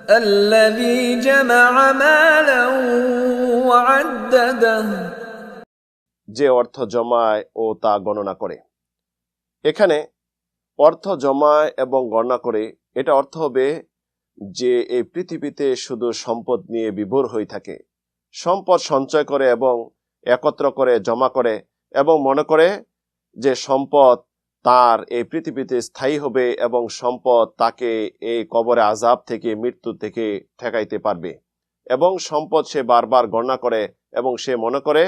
الذي جمع مالا وعدده যে অর্থ জমায় ও তা গণনা করে। এখানে অর্থ জমায় এবং গণনা করে, এটা অর্থ হবে যে এই পৃথিবীতে শুধু সম্পদ নিয়ে বিভোর হয়ে থাকে, সম্পদ সঞ্চয় করে এবং একত্র করে জমা করে এবং মনে করে যে সম্পদ তার এই পৃথিবীতে স্থায়ী হবে এবং সম্পদ তাকে এই কবরে আযাব থেকে, মৃত্যু থেকে ঠেকাইতে পারবে। এবং সম্পদ সে বারবার গণনা করে এবং সে মনে করে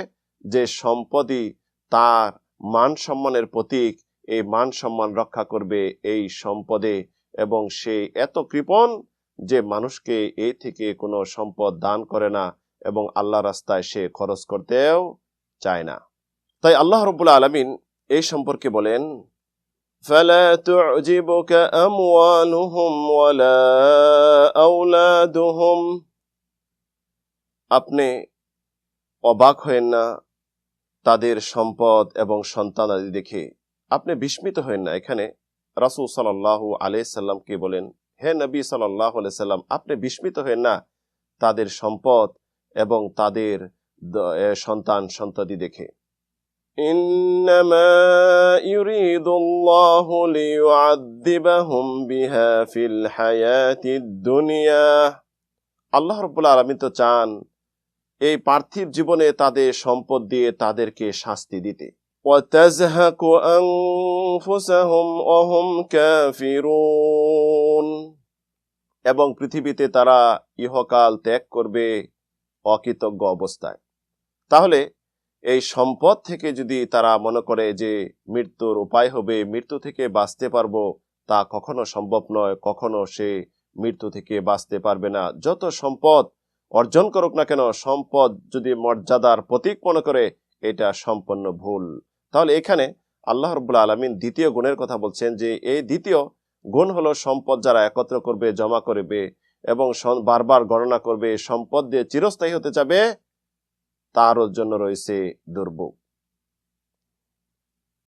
যে সম্পদই তার মান সম্মানের প্রতীক, এই মান সম্মান রক্ষা করবে এই সম্পদে। এবং সে এত কৃপণ যে মানুষকে এই থেকে কোনো সম্পদ দান করে না এবং আল্লাহ রাস্তায় সে খরচ করতেও চায় না। তাই আল্লাহ রাব্বুল আলামিন এই সম্পর্কে বলেন, ফালা তু'জিবুকা আমওয়ালুহুম ওয়ালা আওলাদুহুম, আপনি অবাক হয়েন না তাদের সম্পদ এবং সন্তানাদি দেখে, আপনি বিস্মিত হয়েন না। এখানে রাসূল সাল্লাল্লাহু আলাইহি সাল্লামকে বলেন, হে নবী সাল্লাল্লাহু আলাইহি সাল্লাম, আপনি বিস্মিত হয়েন না তাদের সম্পদ এবং তাদের সন্তান সন্ততি দেখে। ইন্নামা ইউরিদুল্লাহু লিয়ুআযযিবাহুম বিহা ফিল হায়াতিদ দুনিয়া, আল্লাহ রাব্বুল আলামিন তো চান এই পার্থিব জীবনে তাদের সম্পদ দিয়ে তাদেরকে শাস্তি দিতে। ওয়াতাযহাকু আনফুসাহুম ওয়া হুম কাফিরুন, এবং পৃথিবীতে তারা ইহকাল ত্যাগ করবে অকৃতজ্ঞ অবস্থায়। তাহলে এই সম্পদ থেকে যদি তারা মনে করে যে মৃত্যুর উপায় হবে, মৃত্যু থেকে বাঁচতে পারবো, তা কখনো সম্ভব নয়। কখনো সে মৃত্যু থেকে বাঁচতে পারবে না। যত সম্পদ অর্জন করুক না কেন, সম্পদ যদি মর্যাদার প্রতীক মনে করে, এটা সম্পূর্ণ ভুল। তাহলে এখানে আল্লাহ রাব্বুল আলামিন দ্বিতীয় গুণের কথা বলছেন যে এই দ্বিতীয় গুণ হলো সম্পদ যারা একত্র করবে, জমা করবে এবং বারবার গণনা করবে, সম্পদ দিয়ে চিরস্থায়ী হতে যাবে, তার জন্য রয়েছে দুর্ভোগ।